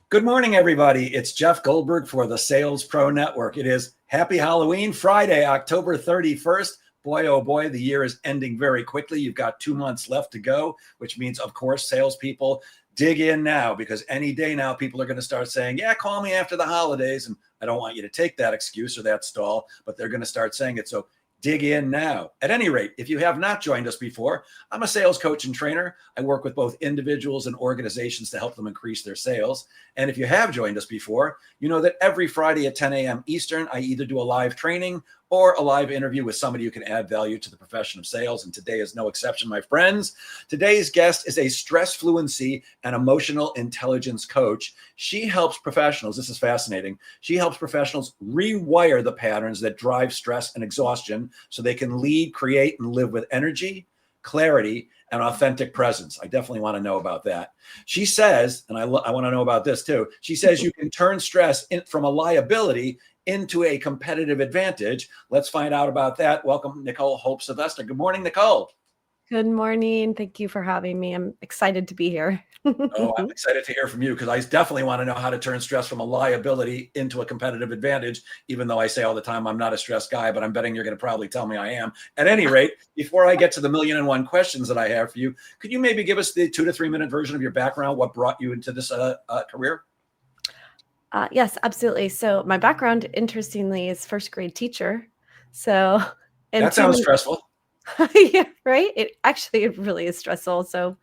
Good morning, everybody. It's Jeff Goldberg for the Sales Pro Network. It is Happy Halloween, Friday, October 31st. Boy, oh boy, the year is ending very quickly. You've got 2 months left to go, which means, of course, salespeople dig in now, because any day now people are going to start saying, yeah, call me after the holidays. And I don't want you to take that excuse or that stall, but they're going to start saying it. So dig in now. At any rate, if you have not joined us before, I'm a sales coach and trainer. I work with both individuals and organizations to help them increase their sales. And if you have joined us before, you know that every Friday at 10 a.m. Eastern, I either do a live training or a live interview with somebody who can add value to the profession of sales. And today is no exception, my friends. Today's guest is a stress fluency and emotional intelligence coach. She helps professionals, this is fascinating, she helps professionals rewire the patterns that drive stress and exhaustion so they can lead, create, and live with energy, clarity, and authentic presence. I definitely want to know about that. She says, and I want to know about this too, she says you can turn stress from a liability into a competitive advantage. Let's find out about that. Welcome, Nicole Hope Sylvester. Good morning, Nicole. Good morning. Thank you for having me. I'm excited to be here. Oh, I'm excited to hear from you, because I definitely want to know how to turn stress from a liability into a competitive advantage, even though I say all the time I'm not a stressed guy, but I'm betting you're going to probably tell me I am. At any rate, before I get to the 1,000,001 questions that I have for you, could you maybe give us the 2 to 3 minute version of your background? What brought you into this career? Yes, absolutely. So my background, interestingly, is first grade teacher. So that sounds stressful. Yeah, right? It really is stressful. So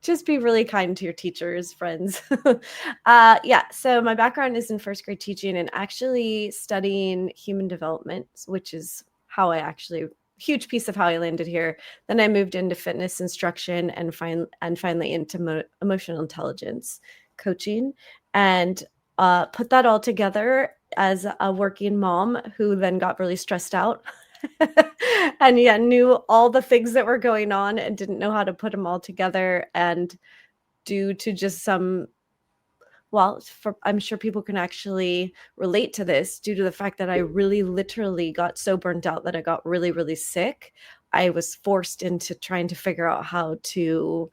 just be really kind to your teachers, friends. So my background is in first grade teaching and actually studying human development, which is how huge piece of how I landed here. Then I moved into fitness instruction and finally into emotional intelligence coaching, and put that all together as a working mom who then got really stressed out. And knew all the things that were going on and didn't know how to put them all together. And due to just I'm sure people can actually relate to this, due to the fact that I really literally got so burnt out that I got really, really sick. I was forced into trying to figure out how to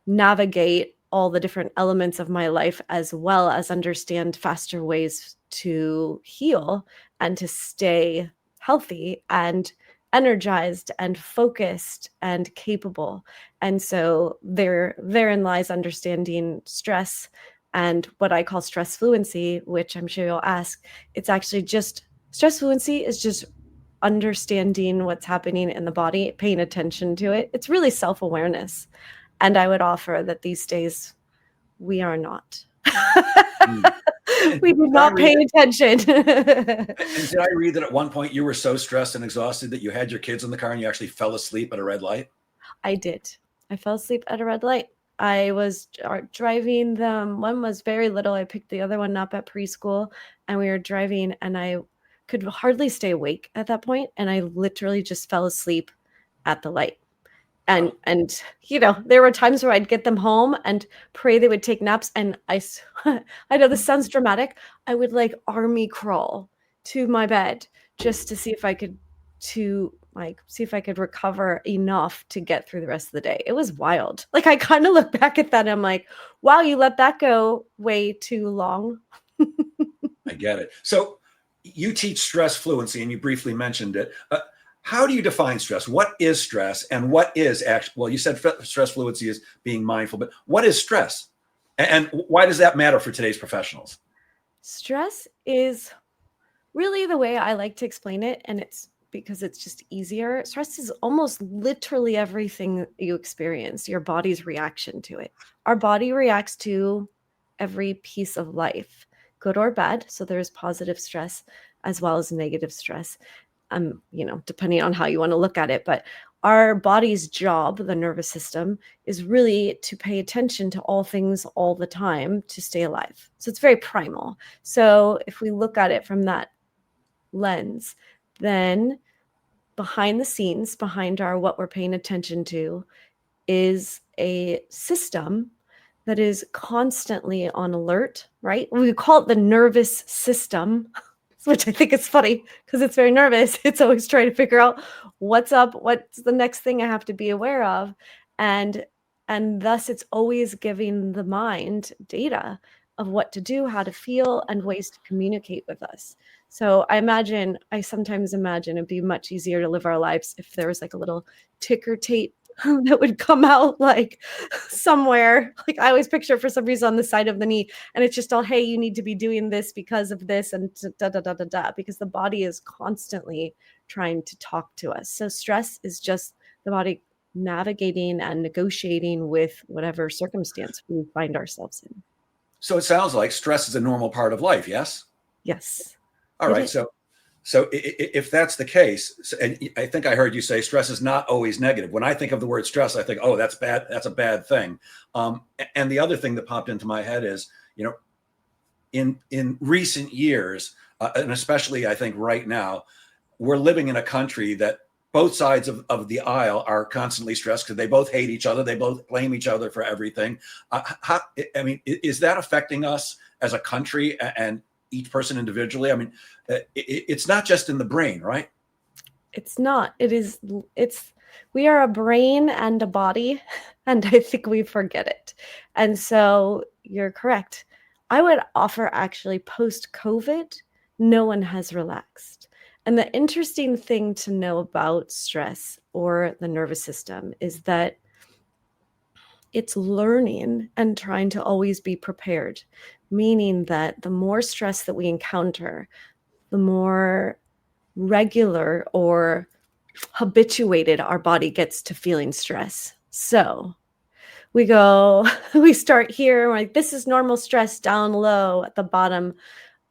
navigate all the different elements of my life, as well as understand faster ways to heal and to stay healthy and energized and focused and capable. And so therein lies understanding stress and what I call stress fluency, which I'm sure you'll ask. It's actually just stress fluency is just understanding what's happening in the body, paying attention to it. It's really self-awareness. And I would offer that these days we are not. We do not pay attention. And did I read that at one point you were so stressed and exhausted that you had your kids in the car and you actually fell asleep at a red light? I did. I fell asleep at a red light. I was driving them. One was very little. I picked the other one up at preschool, and we were driving, and I could hardly stay awake at that point. And I literally just fell asleep at the light. And there were times where I'd get them home and pray they would take naps. And I know this sounds dramatic. I would army crawl to my bed just to see if I could recover enough to get through the rest of the day. It was wild. I kind of look back at that and I'm like, wow, you let that go way too long. I get it. So you teach stress fluency, and you briefly mentioned it. How do you define stress? What is stress, and what is you said stress fluency is being mindful, but what is stress? And why does that matter for today's professionals? Stress is really the way I like to explain it, and it's because it's just easier. Stress is almost literally everything you experience, your body's reaction to it. Our body reacts to every piece of life, good or bad. So there's positive stress as well as negative stress. Depending on how you want to look at it. But our body's job, the nervous system, is really to pay attention to all things all the time to stay alive. So it's very primal. So if we look at it from that lens, then behind the scenes, behind what we're paying attention to, is a system that is constantly on alert, right? We call it the nervous system, which I think is funny because it's very nervous. It's always trying to figure out what's up, what's the next thing I have to be aware of. And thus it's always giving the mind data of what to do, how to feel, and ways to communicate with us. So I sometimes imagine it'd be much easier to live our lives if there was like a little ticker tape that would come out like somewhere. Like I always picture for some reason on the side of the knee, and it's just all, hey, you need to be doing this because of this, and da da da da da, because the body is constantly trying to talk to us. So stress is just the body navigating and negotiating with whatever circumstance we find ourselves in. So it sounds like stress is a normal part of life. Yes. Yes. All right. So if that's the case, and I think I heard you say stress is not always negative. When I think of the word stress, I think, oh, that's bad. That's a bad thing. And the other thing that popped into my head is, in recent years, and especially I think right now, we're living in a country that both sides of the aisle are constantly stressed because they both hate each other. They both blame each other for everything. Is that affecting us as a country and each person individually? I mean, it's not just in the brain, right? It's not. We are a brain and a body, and I think we forget it. And so you're correct. I would offer actually post-COVID, no one has relaxed. And the interesting thing to know about stress or the nervous system is that it's learning and trying to always be prepared, meaning that the more stress that we encounter, the more regular or habituated our body gets to feeling stress. So we start here, we're like, this is normal stress down low at the bottom.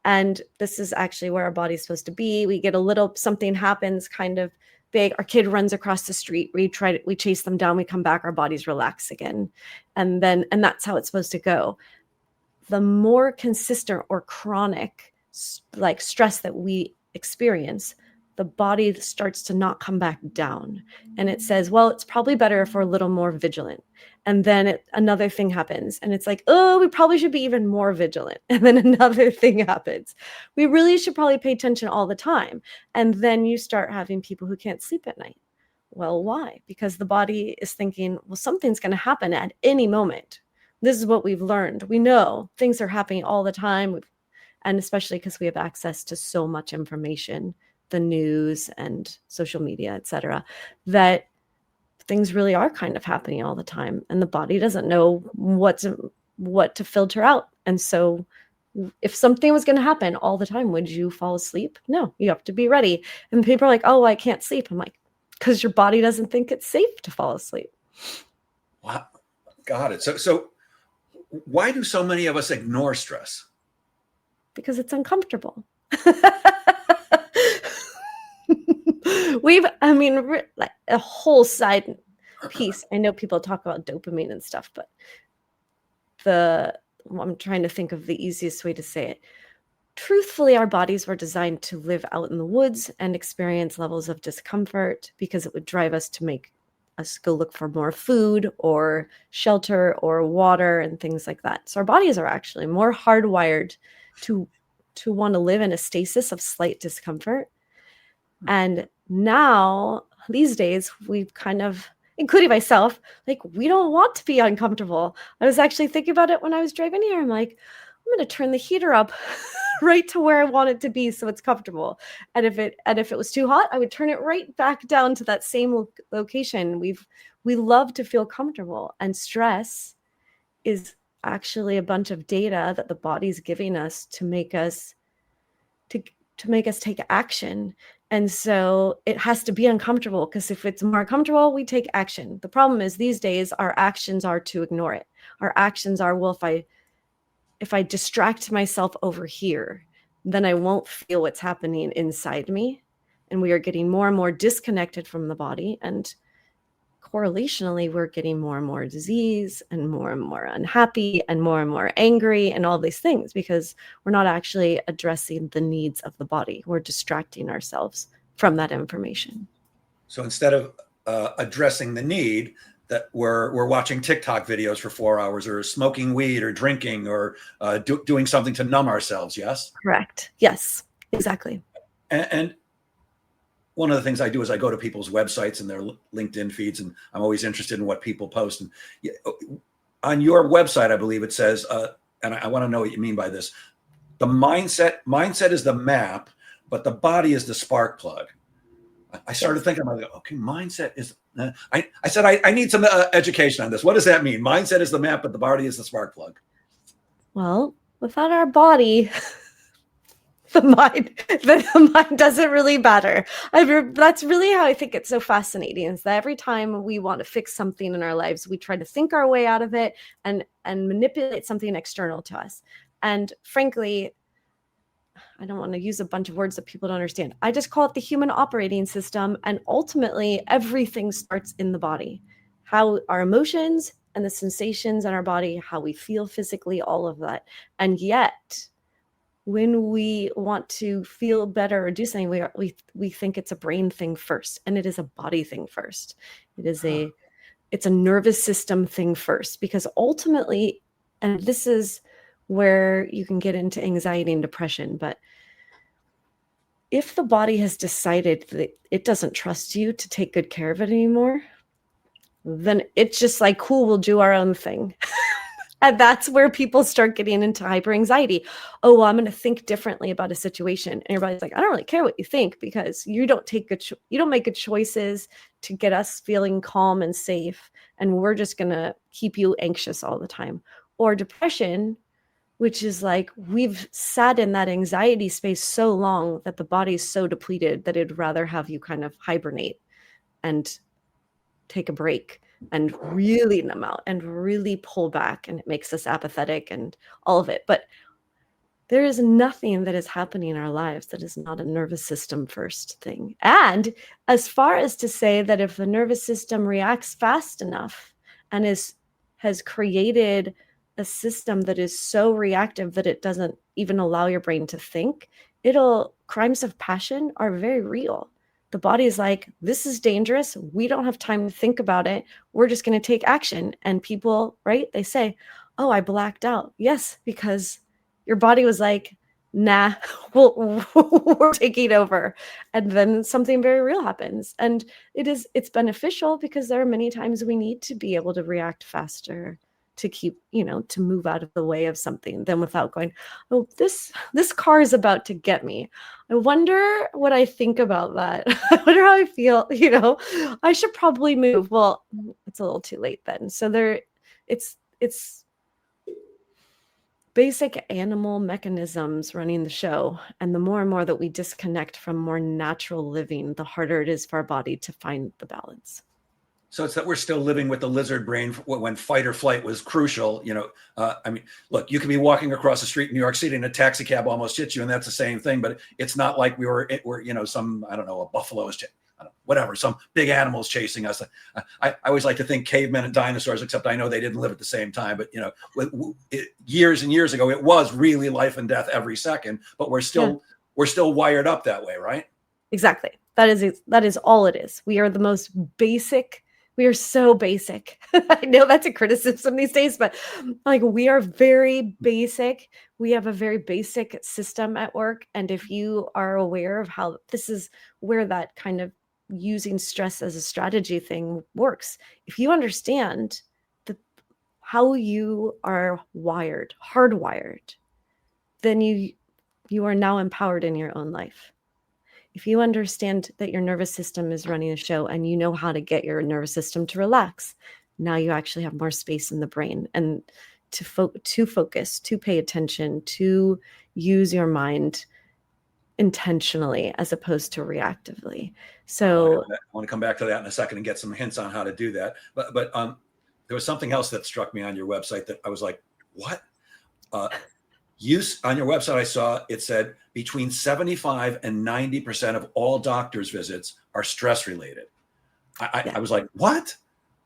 And this is actually where our body's supposed to be. We get a little, something happens kind of big. Our kid runs across the street. We chase them down. We come back, our bodies relax again. And that's how it's supposed to go. The more consistent or chronic like stress that we experience, the body starts to not come back down. And it says, well, it's probably better if we're a little more vigilant. And then another thing happens and it's like, oh, we probably should be even more vigilant. And then another thing happens. We really should probably pay attention all the time. And then you start having people who can't sleep at night. Well, why? Because the body is thinking, well, something's going to happen at any moment. This is what we've learned. We know things are happening all the time. And especially because we have access to so much information, the news and social media, et cetera, that things really are kind of happening all the time. And the body doesn't know what to filter out. And so if something was going to happen all the time, would you fall asleep? No, you have to be ready. And people are like, oh, I can't sleep. I'm like, because your body doesn't think it's safe to fall asleep. Wow. Got it. So why do so many of us ignore stress? Because it's uncomfortable. Like a whole side piece. I know people talk about dopamine and stuff, but I'm trying to think of the easiest way to say it. Truthfully, our bodies were designed to live out in the woods and experience levels of discomfort because it would drive us to make us go look for more food or shelter or water and things like that. So our bodies are actually more hardwired to want to live in a stasis of slight discomfort. And now, these days, we've kind of, including myself, like, we don't want to be uncomfortable. I was actually thinking about it when I was driving here. I'm like, I'm going to turn the heater up right to where I want it to be so it's comfortable. And if it was too hot, I would turn it right back down to that same location. We love to feel comfortable, and stress is actually a bunch of data that the body's giving us to make us take action. And so it has to be uncomfortable, because if it's more comfortable, we take action. The problem is these days our actions are to ignore it. Our actions are, well, if I distract myself over here, then I won't feel what's happening inside me. And we are getting more and more disconnected from the body. And correlationally, we're getting more and more disease and more unhappy and more angry and all these things, because we're not actually addressing the needs of the body. We're distracting ourselves from that information. So instead of addressing the need, that we're watching TikTok videos for 4 hours, or smoking weed, or drinking, or doing something to numb ourselves. Yes. Correct. Yes, exactly. And one of the things I do is I go to people's websites and their LinkedIn feeds, and I'm always interested in what people post. And on your website, I believe it says and I want to know what you mean by this. The mindset is the map, but the body is the spark plug. I started thinking about it. Okay, mindset is. I said I need some education on this. What does that mean? Mindset is the map, but the body is the spark plug. Well, without our body, the mind doesn't really matter. That's really how I think it's so fascinating, is that every time we want to fix something in our lives, we try to think our way out of it and manipulate something external to us. And frankly, I don't want to use a bunch of words that people don't understand. I just call it the human operating system. And ultimately, everything starts in the body. How our emotions and the sensations in our body, how we feel physically, all of that. And yet, when we want to feel better or do something, we think it's a brain thing first, and it is a body thing first. It's a nervous system thing first, because ultimately, and this is where you can get into anxiety and depression, but if the body has decided that it doesn't trust you to take good care of it anymore, then it's just like, cool, we'll do our own thing. And that's where people start getting into hyper anxiety. Oh, well, I'm going to think differently about a situation. And your body's like, I don't really care what you think, because you don't make good choices to get us feeling calm and safe. And we're just going to keep you anxious all the time. Or depression, which is like, we've sat in that anxiety space so long that the body's so depleted that it'd rather have you kind of hibernate and take a break and really numb out and really pull back, and it makes us apathetic and all of it. But there is nothing that is happening in our lives that is not a nervous system first thing. And as far as to say that if the nervous system reacts fast enough and has created a system that is so reactive that it doesn't even allow your brain to think, crimes of passion are very real. The body is like, this is dangerous. We don't have time to think about it. We're just going to take action. And people, right, they say, oh, I blacked out. Yes, because your body was like, nah, we're taking over. And then something very real happens. And it's beneficial, because there are many times we need to be able to react faster to keep, to move out of the way of something, than without going, oh, this car is about to get me. I wonder what I think about that. I wonder how I feel, I should probably move. Well, it's a little too late then. So it's basic animal mechanisms running the show. And the more and more that we disconnect from more natural living, the harder it is for our body to find the balance. So it's that we're still living with the lizard brain when fight or flight was crucial. Look, you can be walking across the street in New York City and a taxi cab almost hits you, and that's the same thing. But it's not like we're some, I don't know, a buffalo is, whatever, some big animals chasing us. I always like to think cavemen and dinosaurs, except I know they didn't live at the same time. But years and years ago, it was really life and death every second. But we're still wired up that way, right? Exactly. That is all it is. We are the most basic. We are so basic. I know that's a criticism these days, but like, we are very basic. We have a very basic system at work. And if you are aware of how this is where that kind of using stress as a strategy thing works, if you understand how you are hardwired, then you are now empowered in your own life. If you understand that your nervous system is running a show and you know how to get your nervous system to relax, now you actually have more space in the brain and to focus, to pay attention, to use your mind intentionally as opposed to reactively. So I want to come back to that in a second and get some hints on how to do that. But there was something else that struck me on your website that I was like, what? On your website, I saw it said between 75 and 90% of all doctor's visits are stress related. I was like, what?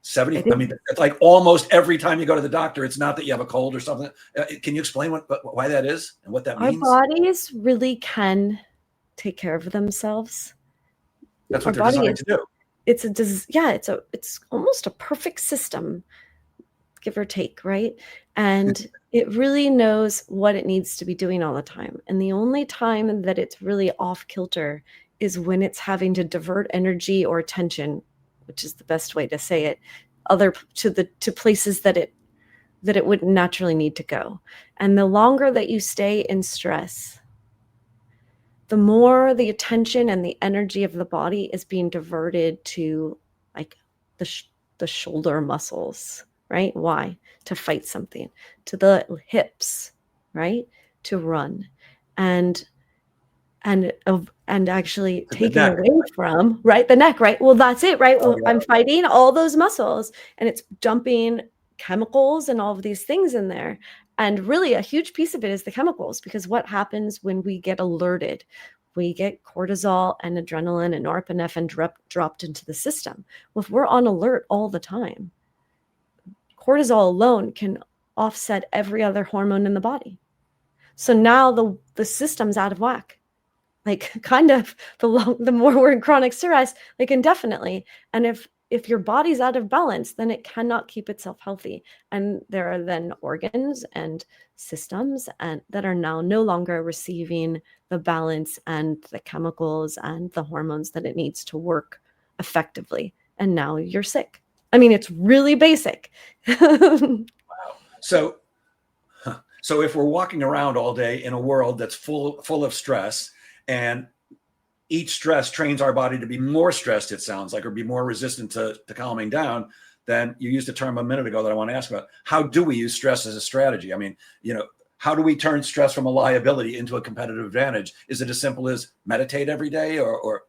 70? I mean, it's like almost every time you go to the doctor, it's not that you have a cold or something. Can you explain why that is and what that means? Our bodies really can take care of themselves. That's what they're designed to do. It's almost a perfect system, give or take, right? And it really knows what it needs to be doing all the time. And the only time that it's really off kilter is when it's having to divert energy or attention, which is the best way to say it, to places that it that it wouldn't naturally need to go. And the longer that you stay in stress, the more the attention and the energy of the body is being diverted to like the shoulder muscles, right? Why? To fight something, to the hips, right? To run. And actually taken away from, right? The neck, right? Well, that's it, right? Well, I'm fighting all those muscles and it's dumping chemicals and all of these things in there. And really a huge piece of it is the chemicals, because what happens when we get alerted? We get cortisol and adrenaline and norepinephrine dropped into the system. Well, if we're on alert all the time, cortisol alone can offset every other hormone in the body. So now the system's out of whack. Like kind of the more we're in chronic stress, like indefinitely. And if your body's out of balance, then it cannot keep itself healthy. And there are then organs and systems and that are now no longer receiving the balance and the chemicals and the hormones that it needs to work effectively. And now you're sick. I mean, it's really basic. Wow. So if we're walking around all day in a world that's full of stress, and each stress trains our body to be more stressed, it sounds like, or be more resistant to calming down, then you used a term a minute ago that I want to ask about. How do we use stress as a strategy? I mean, how do we turn stress from a liability into a competitive advantage? Is it as simple as meditate every day, or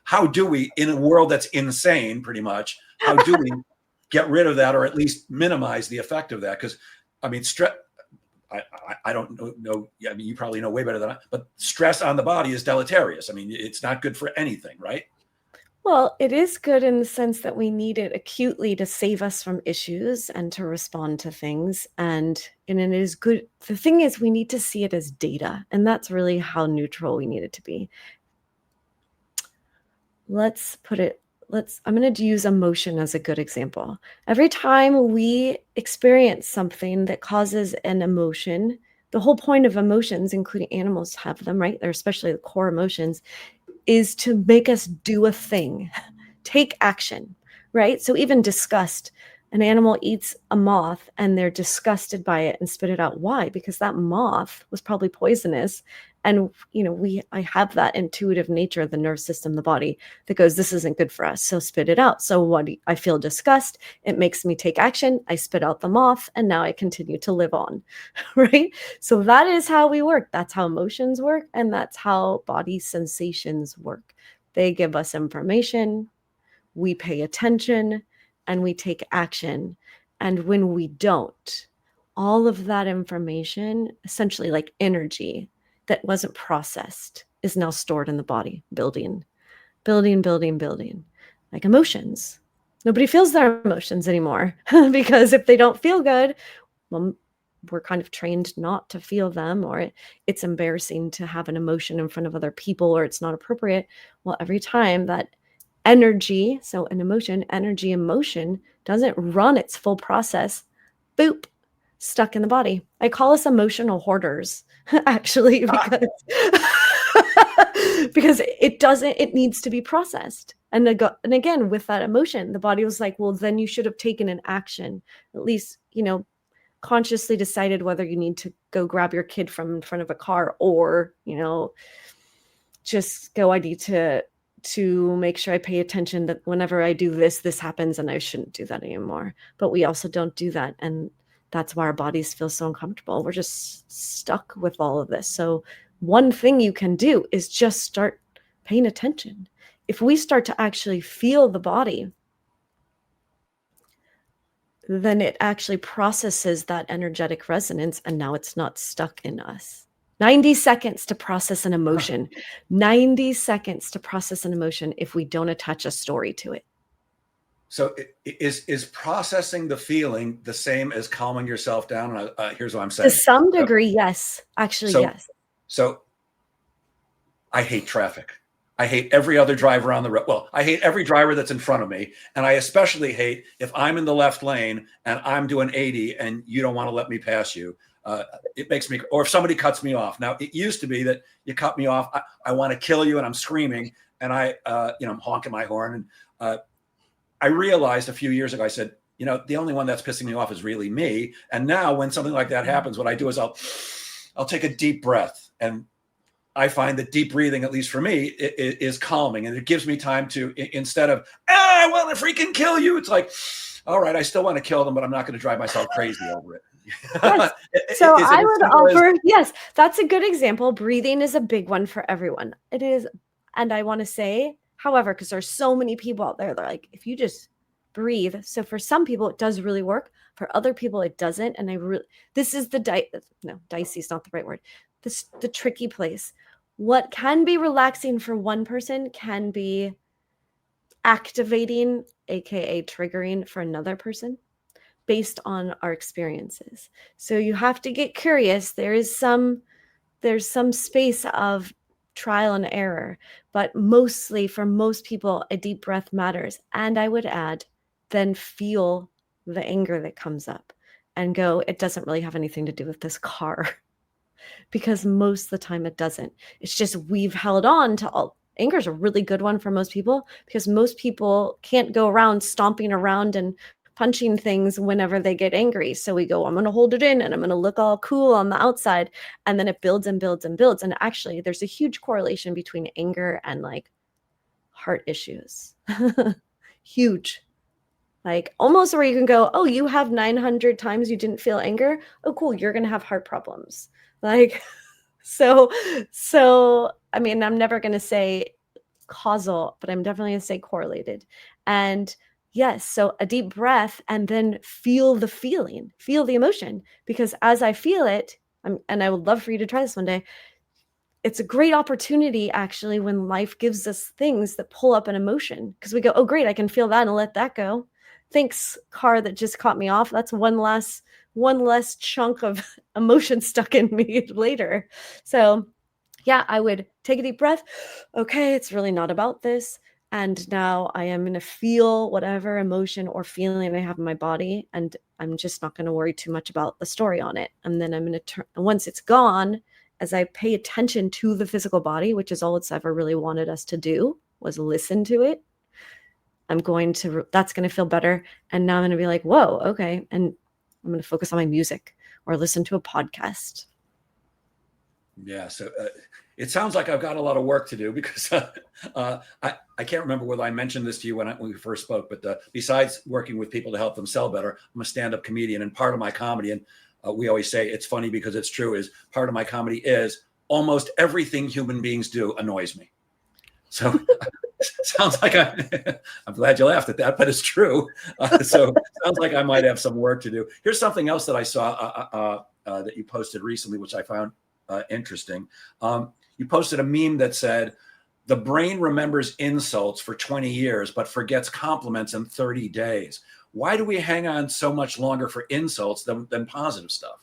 how do we, in a world that's insane, pretty much, how do we get rid of that, or at least minimize the effect of that? Because, I mean, stress, I don't know. I mean, you probably know way better than I, but stress on the body is deleterious. I mean, it's not good for anything, right? Well, it is good in the sense that we need it acutely to save us from issues and to respond to things. And it is good. The thing is, we need to see it as data. And that's really how neutral we need it to be. I'm going to use emotion as a good example. Every time we experience something that causes an emotion, the whole point of emotions, including animals have them, right? They're especially the core emotions, is to make us do a thing, take action, right? So even disgust, an animal eats a moth and they're disgusted by it and spit it out. Why? Because that moth was probably poisonous. And, I have that intuitive nature of the nerve system, the body, that goes, this isn't good for us. So spit it out. So I feel disgust. It makes me take action. I spit out the moth and now I continue to live on, right? So that is how we work. That's how emotions work. And that's how body sensations work. They give us information. We pay attention and we take action. And when we don't, all of that information, essentially like energy, that wasn't processed is now stored in the body, building, like emotions. Nobody feels their emotions anymore because if they don't feel good, well, we're kind of trained not to feel them, or it's embarrassing to have an emotion in front of other people, or it's not appropriate. Well, every time that energy, so an emotion, energy, emotion doesn't run its full process, boop, stuck in the body. I call us emotional hoarders. Actually, because it needs to be processed. And again, with that emotion, the body was like, well, then you should have taken an action, at least, consciously decided whether you need to go grab your kid from in front of a car or, just go, I need to make sure I pay attention that whenever I do this, this happens and I shouldn't do that anymore. But we also don't do that. And that's why our bodies feel so uncomfortable. We're just stuck with all of this. So one thing you can do is just start paying attention. If we start to actually feel the body, then it actually processes that energetic resonance and now it's not stuck in us. 90 seconds to process an emotion. 90 seconds to process an emotion if we don't attach a story to it. So is processing the feeling the same as calming yourself down? Here's what I'm saying. To some degree, yes. Actually, yes. So I hate traffic. I hate every other driver on the road. Well, I hate every driver that's in front of me. And I especially hate if I'm in the left lane and I'm doing 80 and you don't want to let me pass you. It makes me, or if somebody cuts me off. Now, it used to be that you cut me off, I want to kill you and I'm screaming and I'm honking my horn. And I realized a few years ago, I said, the only one that's pissing me off is really me. And now when something like that happens, what I do is I'll take a deep breath. And I find that deep breathing, at least for me, is calming. And it gives me time to, instead of, I want to freaking kill you. It's like, all right, I still want to kill them, but I'm not going to drive myself crazy over it. Yes. So I would offer, yes, that's a good example. Breathing is a big one for everyone. It is. And I want to say, however, because there's so many people out there, they're like, if you just breathe. So for some people, it does really work. For other people, it doesn't. And this is dicey is not the right word. The tricky place. What can be relaxing for one person can be activating, aka triggering, for another person based on our experiences. So you have to get curious. There's some space of trial and error, but mostly for most people, a deep breath matters. And I would add, then feel the anger that comes up and go, it doesn't really have anything to do with this car. Because most of the time it doesn't. It's just we've held on to all. Anger is a really good one for most people because most people can't go around stomping around and punching things whenever they get angry. So we go, I'm going to hold it in and I'm going to look all cool on the outside. And then it builds and builds and builds. And actually, there's a huge correlation between anger and like heart issues. Huge. Like almost where you can go, oh, you have 900 times you didn't feel anger. Oh, cool. You're going to have heart problems. Like, so, I mean, I'm never going to say causal, but I'm definitely going to say correlated. And yes, so a deep breath and then feel the feeling, feel the emotion, because as I feel it, and I would love for you to try this one day. It's a great opportunity actually when life gives us things that pull up an emotion because we go, oh, great, I can feel that and let that go. Thanks, car that just caught me off. That's one less chunk of emotion stuck in me later. So yeah, I would take a deep breath. Okay, it's really not about this. And now I am going to feel whatever emotion or feeling I have in my body. And I'm just not going to worry too much about the story on it. And then I'm going to turn, once it's gone, as I pay attention to the physical body, which is all it's ever really wanted us to do, was listen to it. That's going to feel better. And now I'm going to be like, whoa, okay. And I'm going to focus on my music or listen to a podcast. Yeah. So it sounds like I've got a lot of work to do because I can't remember whether I mentioned this to you when we first spoke, but besides working with people to help them sell better, I'm a stand-up comedian, and part of my comedy, and we always say it's funny because it's true, is part of my comedy is almost everything human beings do annoys me. So sounds like I'm glad you laughed at that, but it's true. So sounds like I might have some work to do. Here's something else that I saw that you posted recently, which I found interesting. You posted a meme that said, the brain remembers insults for 20 years, but forgets compliments in 30 days. Why do we hang on so much longer for insults than positive stuff?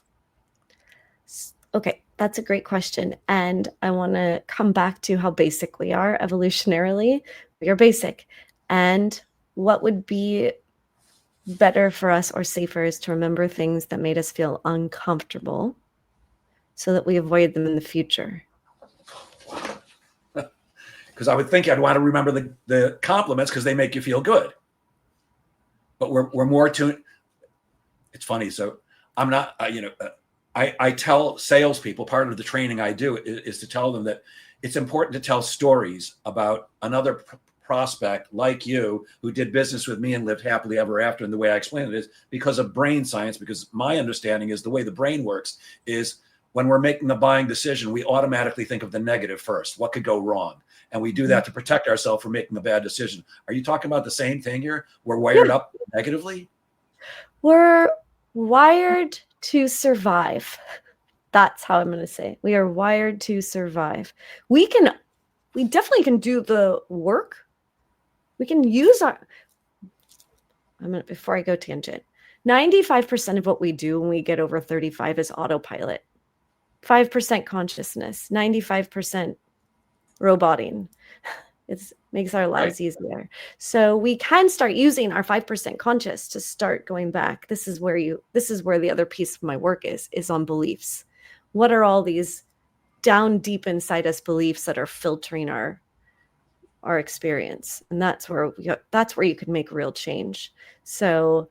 Okay, that's a great question. And I want to come back to how basic we are evolutionarily. We are basic. And what would be better for us or safer is to remember things that made us feel uncomfortable so that we avoid them in the future. Because I would think I'd want to remember the compliments because they make you feel good. But we're more tuned. It's funny. So I'm not, I tell salespeople, part of the training I do is to tell them that it's important to tell stories about another prospect like you who did business with me and lived happily ever after. And the way I explain it is because of brain science, because my understanding is the way the brain works is when we're making the buying decision, we automatically think of the negative first. What could go wrong? And we do that to protect ourselves from making a bad decision. Are you talking about the same thing here? We're wired up negatively? We're wired to survive. That's how I'm going to say it. We are wired to survive. We definitely can do the work. We can use before I go tangent, 95% of what we do when we get over 35 is autopilot. 5% consciousness, 95% roboting. It makes our lives easier. So we can start using our 5% conscious to start going back. This is where the other piece of my work is on beliefs. What are all these down deep inside us beliefs that are filtering our experience? And that's where you can make real change. So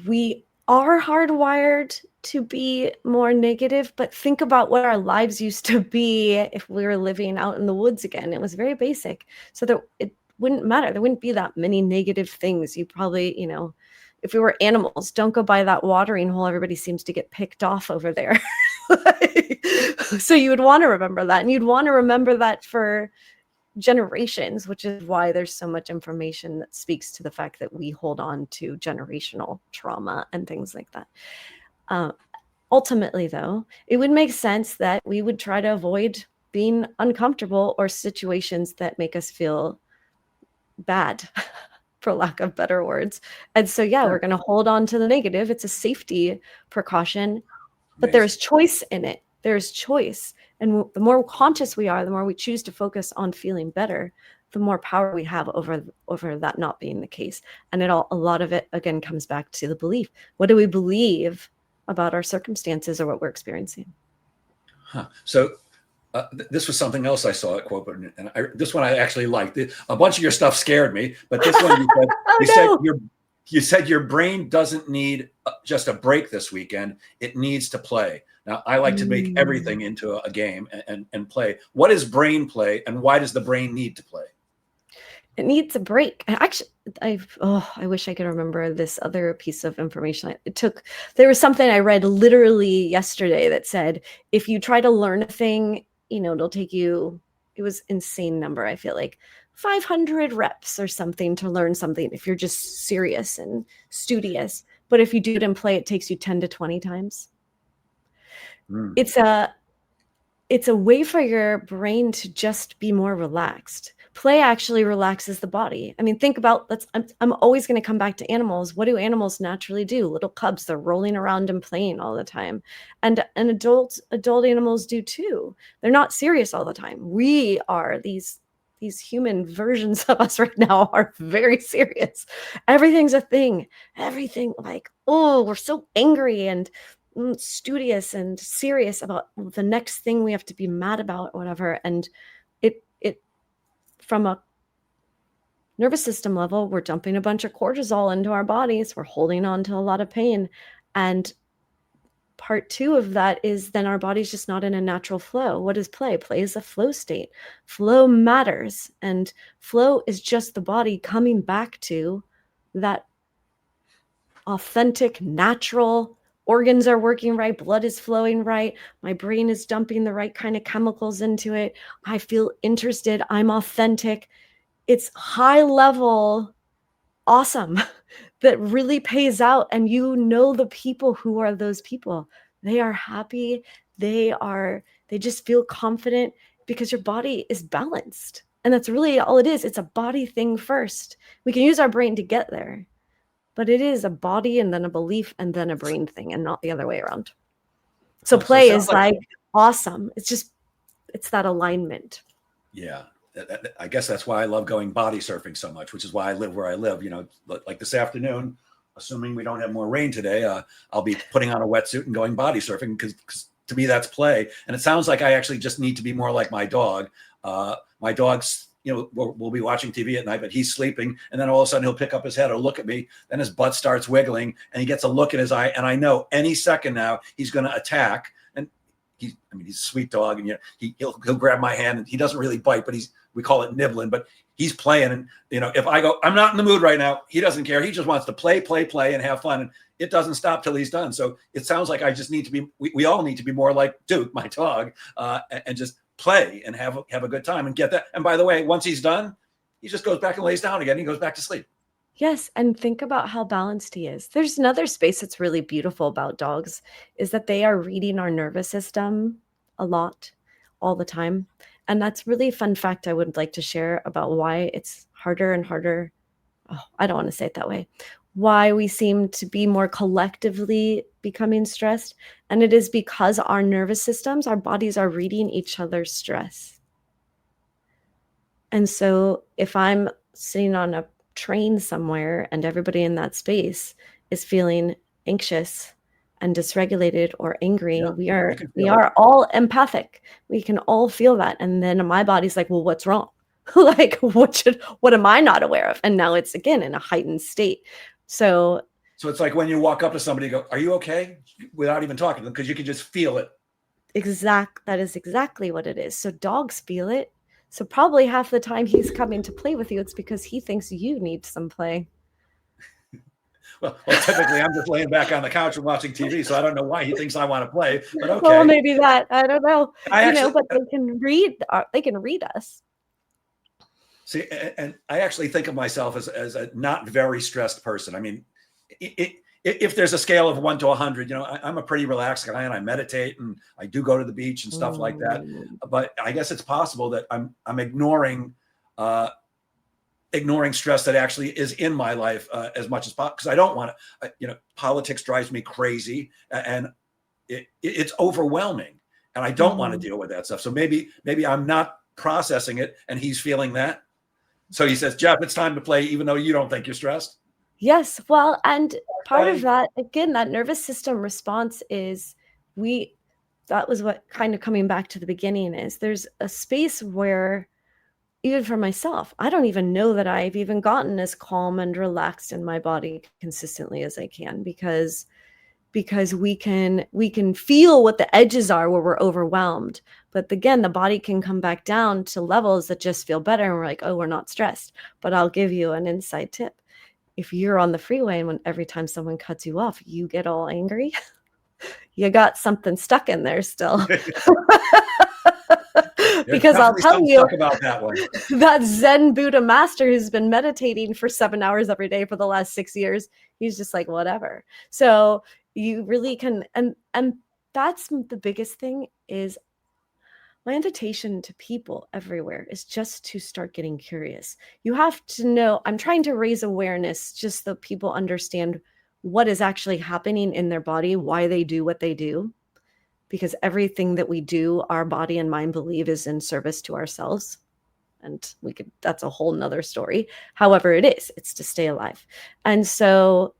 we are hardwired to be more negative, but think about what our lives used to be if we were living out in the woods again. It was very basic. So that it wouldn't matter. There wouldn't be that many negative things. You probably, if we were animals, don't go by that watering hole. Everybody seems to get picked off over there. So you would want to remember that. And you'd want to remember that for generations, which is why there's so much information that speaks to the fact that we hold on to generational trauma and things like that. Ultimately, though, it would make sense that we would try to avoid being uncomfortable or situations that make us feel bad, for lack of better words. And so, yeah, we're going to hold on to the negative. It's a safety precaution, but there's choice in it. There's choice. And the more conscious we are, the more we choose to focus on feeling better, the more power we have over that not being the case. And a lot of it, again, comes back to the belief. What do we believe about our circumstances or what we're experiencing? So this was something else I saw at quote, and this one I actually liked. A bunch of your stuff scared me, but this one you said your brain doesn't need just a break this weekend. It needs to play. Now, I like to make everything into a game and play. What is brain play, and why does the brain need to play? It needs a break. Actually, I wish I could remember this other piece of information. There was something I read literally yesterday that said, if you try to learn a thing, it'll take you, it was insane number. I feel like 500 reps or something to learn something if you're just serious and studious. But if you do it in play, it takes you 10 to 20 times. It's a way for your brain to just be more relaxed. Play actually relaxes the body. I mean, think about, I'm always going to come back to animals. What do animals naturally do? Little cubs, they're rolling around and playing all the time. And adult animals do too. They're not serious all the time. We are these human versions of us right now are very serious. Everything's a thing. Everything we're so angry and studious and serious about the next thing we have to be mad about or whatever. And it from a nervous system level, we're dumping a bunch of cortisol into our bodies. We're holding on to a lot of pain. And part 2 of that is then our body's just not in a natural flow. What is play? Play is a flow state. Flow matters. And flow is just the body coming back to that authentic, natural, organs are working right, blood is flowing right, my brain is dumping the right kind of chemicals into it, I feel interested, I'm authentic. It's high level awesome that really pays out. And the people who are those people, they are happy, they just feel confident because your body is balanced. And that's really all it is. It's a body thing first. We can use our brain to get there, but it is a body and then a belief and then a brain thing, and not the other way around. So play is like awesome. It's that alignment. Yeah. I guess that's why I love going body surfing so much, which is why I live where I live. Like this afternoon, assuming we don't have more rain today, I'll be putting on a wetsuit and going body surfing because to me that's play. And it sounds like I actually just need to be more like my dog. My dog's, we'll be watching TV at night, but he's sleeping. And then all of a sudden he'll pick up his head or look at me. Then his butt starts wiggling and he gets a look in his eye. And I know any second now he's going to attack. And he's a sweet dog. And he'll grab my hand and he doesn't really bite, but we call it nibbling, but he's playing. And, if I go, I'm not in the mood right now, he doesn't care. He just wants to play and have fun. And it doesn't stop till he's done. So it sounds like I just need to be, we all need to be more like Duke, my dog, and just play and have a good time and get that. And by the way, once he's done, he just goes back and lays down again. He goes back to sleep. Yes. And think about how balanced he is. There's another space that's really beautiful about dogs is that they are reading our nervous system a lot, all the time. And that's really a fun fact I would like to share about why it's harder and harder. Oh, I don't want to say it that way. Why we seem to be more collectively becoming stressed. And it is because our nervous systems, our bodies are reading each other's stress. And so if I'm sitting on a train somewhere and everybody in that space is feeling anxious and dysregulated or angry, we are all empathic. We can all feel that. And then my body's like, well, what's wrong? Like, what am I not aware of? And now it's again in a heightened state. So So it's like when you walk up to somebody, you go, "Are you okay?" Without even talking to them, because you can just feel it. That is exactly what it is. So dogs feel it. So probably half the time he's coming to play with you, it's because he thinks you need some play. Well, typically I'm just laying back on the couch and watching TV, so I don't know why he thinks I want to play, but Well, okay. maybe that. I don't know. I actually But they can read. They can read us. see, and I actually think of myself as a not very stressed person. I mean, if there's a scale of 1 to 100, I'm a pretty relaxed guy, and I meditate, and I do go to the beach and stuff like that. But I guess it's possible that I'm ignoring stress that actually is in my life as much as possible, because I don't want to. Politics drives me crazy, and it's overwhelming, and I don't want to deal with that stuff. So maybe I'm not processing it, and he's feeling that. So he says, "Jeff, it's time to play," even though you don't think you're stressed. Yes. Well, and part of that, again, that nervous system response is that was what kind of coming back to the beginning is there's a space where, even for myself, I don't even know that I've even gotten as calm and relaxed in my body consistently as I can, because we can feel what the edges are where we're overwhelmed. But again, the body can come back down to levels that just feel better. And we're like, oh, we're not stressed. But I'll give you an inside tip. If you're on the freeway and every time someone cuts you off, you get all angry, you got something stuck in there still. Because I'll tell you about that one. That Zen Buddha master who's been meditating for 7 hours every day for the last 6 years, he's just like, whatever. So you really can, and that's the biggest thing is my invitation to people everywhere is just to start getting curious. You have to know, I'm trying to raise awareness just so people understand what is actually happening in their body, why they do what they do. Because everything that we do, our body and mind believe is in service to ourselves. And that's a whole nother story. However, it's to stay alive. And so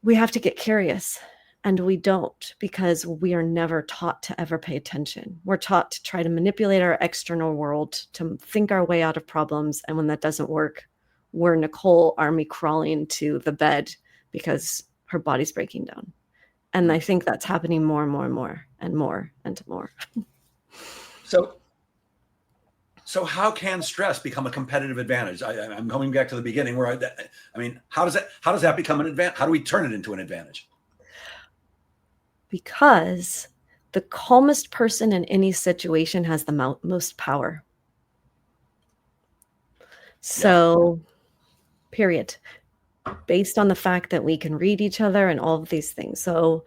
we have to get curious. And we don't, because we are never taught to ever pay attention. We're taught to try to manipulate our external world, to think our way out of problems. And when that doesn't work, we're Nicole army crawling to the bed because her body's breaking down. And I think that's happening more and more and more and more and more. So how can stress become a competitive advantage? I'm going back to the beginning where how does that become an advantage? How do we turn it into an advantage? Because the calmest person in any situation has the most power. So, period. Based on the fact that we can read each other and all of these things. So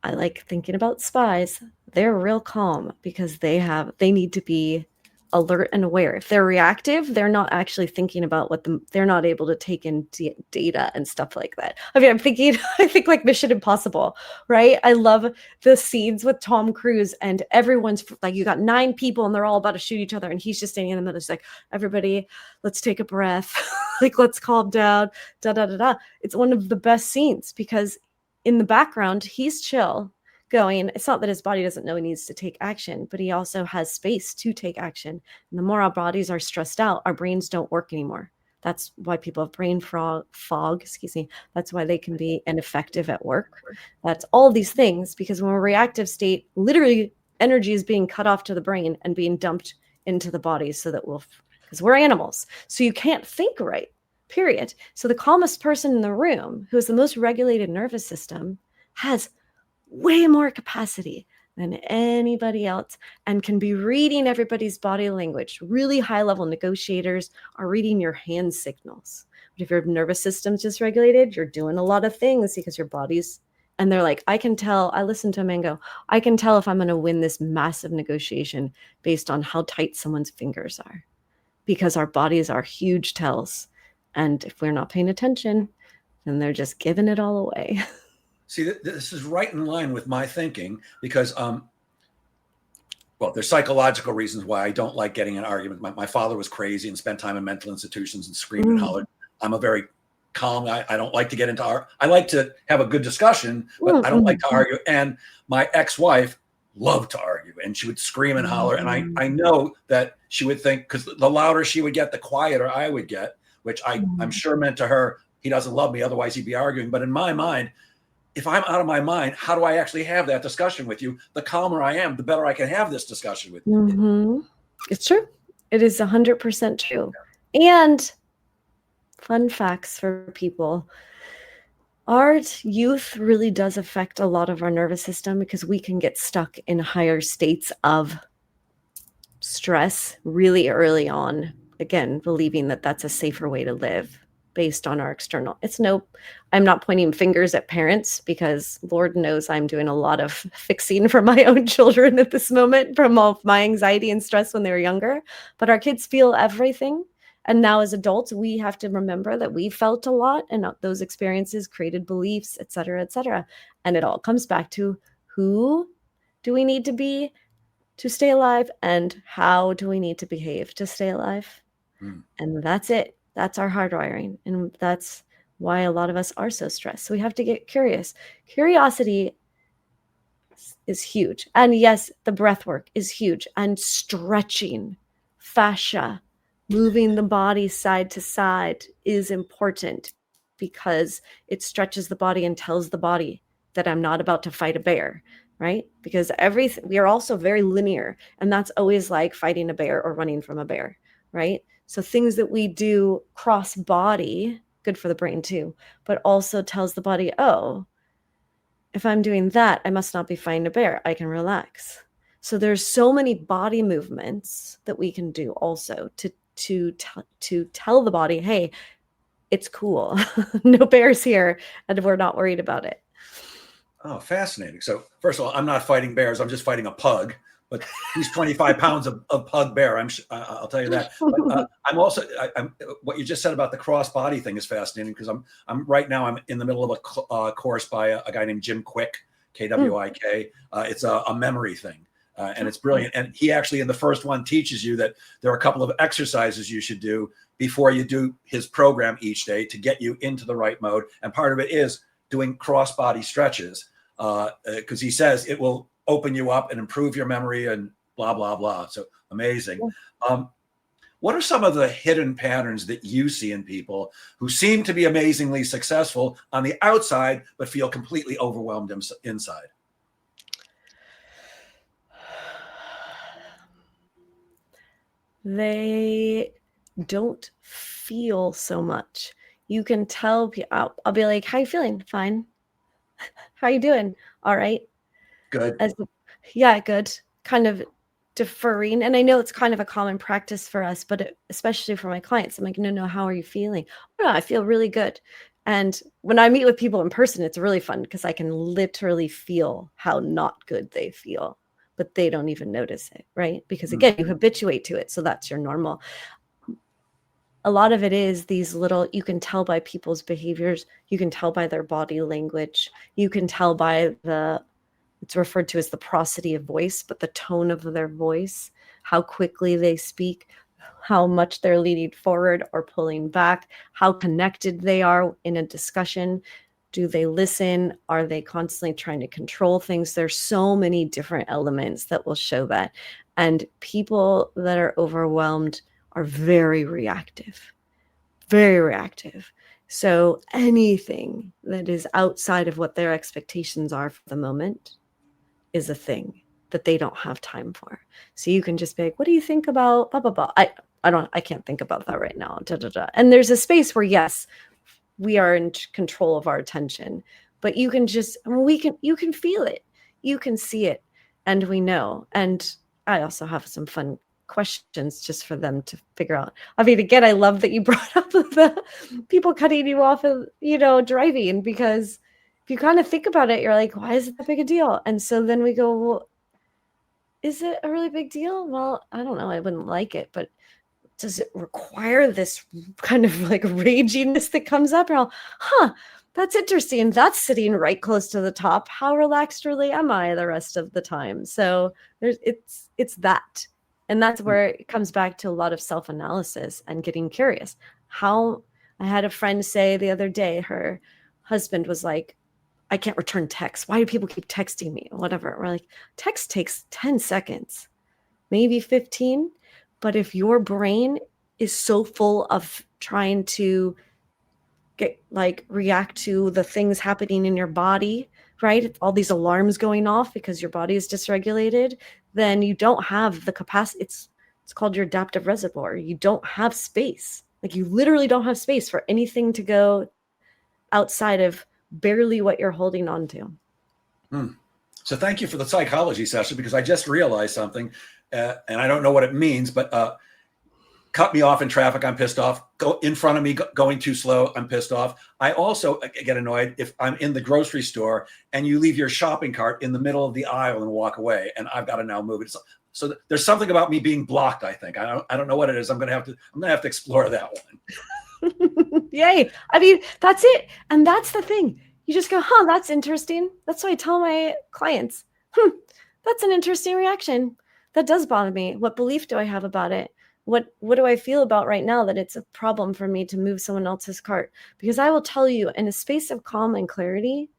I like thinking about spies. They're real calm because they need to be alert and aware. If they're reactive, they're not actually thinking about they're not able to take in data and stuff like that. I mean, I think like Mission Impossible, right? I love the scenes with Tom Cruise and everyone's like, you got 9 people and they're all about to shoot each other. And he's just standing in the middle. He's like, everybody, let's take a breath. Like, let's calm down. Da, da, da, da. It's one of the best scenes because in the background, he's chill. Going, it's not that his body doesn't know he needs to take action, but he also has space to take action. And the more our bodies are stressed out, our brains don't work anymore. That's why people have brain fog, That's why they can be ineffective at work. That's all these things, because when we're reactive state, literally energy is being cut off to the brain and being dumped into the body because we're animals. So you can't think right, period. So the calmest person in the room, who has the most regulated nervous system, has way more capacity than anybody else and can be reading everybody's body language. Really high level negotiators are reading your hand signals. But if your nervous system's dysregulated, you're doing a lot of things because your body's, and they're like, I can tell, I listen to a man go, I can tell if I'm going to win this massive negotiation based on how tight someone's fingers are, because our bodies are huge tells. And if we're not paying attention, then they're just giving it all away. See, this is right in line with my thinking because, there's psychological reasons why I don't like getting in arguments. My father was crazy and spent time in mental institutions and screamed and hollered. I'm a very calm guy. I don't like to get into I like to have a good discussion, but I don't like to argue. And my ex-wife loved to argue, and she would scream and holler. And I know that she would think, because the louder she would get, the quieter I would get, which I'm sure meant to her, he doesn't love me, otherwise he'd be arguing. But in my mind, if I'm out of my mind, how do I actually have that discussion with you? The calmer I am, the better I can have this discussion with you. Mm-hmm. It's true. It is 100% true. And fun facts for people. Our youth really does affect a lot of our nervous system because we can get stuck in higher states of stress really early on. Again, believing that that's a safer way to live based on our external. I'm not pointing fingers at parents because Lord knows I'm doing a lot of fixing for my own children at this moment from all of my anxiety and stress when they were younger. But our kids feel everything. And now as adults, we have to remember that we felt a lot and those experiences created beliefs, et cetera, et cetera. And it all comes back to who do we need to be to stay alive and how do we need to behave to stay alive? And that's it. That's our hardwiring. And that's why a lot of us are so stressed. So we have to get curious. Curiosity is huge. And yes, the breath work is huge. And stretching, fascia, moving the body side to side is important because it stretches the body and tells the body that I'm not about to fight a bear, right? Because we are also very linear, and that's always like fighting a bear or running from a bear, right? So things that we do cross body, good for the brain too, but also tells the body, oh, if I'm doing that, I must not be fighting a bear. I can relax. So there's so many body movements that we can do also to tell the body, hey, it's cool. No bears here, and we're not worried about it. Oh, fascinating. So first of all, I'm not fighting bears. I'm just fighting a pug, but he's 25 pounds of pug bear. I'll tell you that. But I'm also, what you just said about the cross body thing is fascinating because I'm right now, I'm in the middle of a course by a guy named Jim Quick, Kwik. It's a memory thing. And it's brilliant. And he actually, in the first one, teaches you that there are a couple of exercises you should do before you do his program each day to get you into the right mode. And part of it is doing cross body stretches because he says it will open you up and improve your memory and blah, blah, blah. So amazing. What are some of the hidden patterns that you see in people who seem to be amazingly successful on the outside, but feel completely overwhelmed inside? They don't feel so much. You can tell, I'll be like, how you feeling? Fine. How you doing? All right. Good. Yeah, good. Kind of deferring. And I know it's kind of a common practice for us, but especially for my clients, I'm like, no, how are you feeling? Oh, no, I feel really good. And when I meet with people in person, it's really fun because I can literally feel how not good they feel, but they don't even notice it, right? Because again, you habituate to it. So that's your normal. A lot of it is these little, you can tell by people's behaviors, you can tell by their body language, you can tell by it's referred to as the prosody of voice, but the tone of their voice, how quickly they speak, how much they're leaning forward or pulling back, how connected they are in a discussion. Do they listen? Are they constantly trying to control things? There's so many different elements that will show that. And people that are overwhelmed are very reactive, very reactive. So anything that is outside of what their expectations are for the moment is a thing that they don't have time for. So you can just be like, what do you think about blah, blah, blah? I can't think about that right now. Da, da, da. And there's a space where, yes, we are in control of our attention, but you can you can feel it, you can see it, and we know. And I also have some fun questions just for them to figure out. I mean, again, I love that you brought up the people cutting you off of, driving, because if you kind of think about it, you're like, why is it that big a deal? And so then we go, well, is it a really big deal? Well, I don't know. I wouldn't like it, but does it require this kind of like raginess that comes up? And that's interesting. That's sitting right close to the top. How relaxed really am I the rest of the time? So it's that. And that's where it comes back to a lot of self-analysis and getting curious. I had a friend say the other day, her husband was like, I can't return texts. Why do people keep texting me? Whatever. We're like, text takes 10 seconds, maybe 15. But if your brain is so full of trying to react to the things happening in your body, right? All these alarms going off because your body is dysregulated, then you don't have the capacity. It's called your adaptive reservoir. You don't have space. Like, you literally don't have space for anything to go outside of barely what you're holding on to. So thank you for the psychology session, because I just realized something, and I don't know what it means, but cut me off in traffic, I'm pissed off. Go in front of me, going too slow, I'm pissed off. I also get annoyed if I'm in the grocery store and you leave your shopping cart in the middle of the aisle and walk away, and I've got to now move it. So there's something about me being blocked, I think. I don't know what it is. I'm gonna have to explore that one. Yay. I mean, that's it. And that's the thing. You just go, that's interesting. That's why I tell my clients, that's an interesting reaction. That does bother me. What belief do I have about it? What do I feel about right now that it's a problem for me to move someone else's cart? Because I will tell you, in a space of calm and clarity,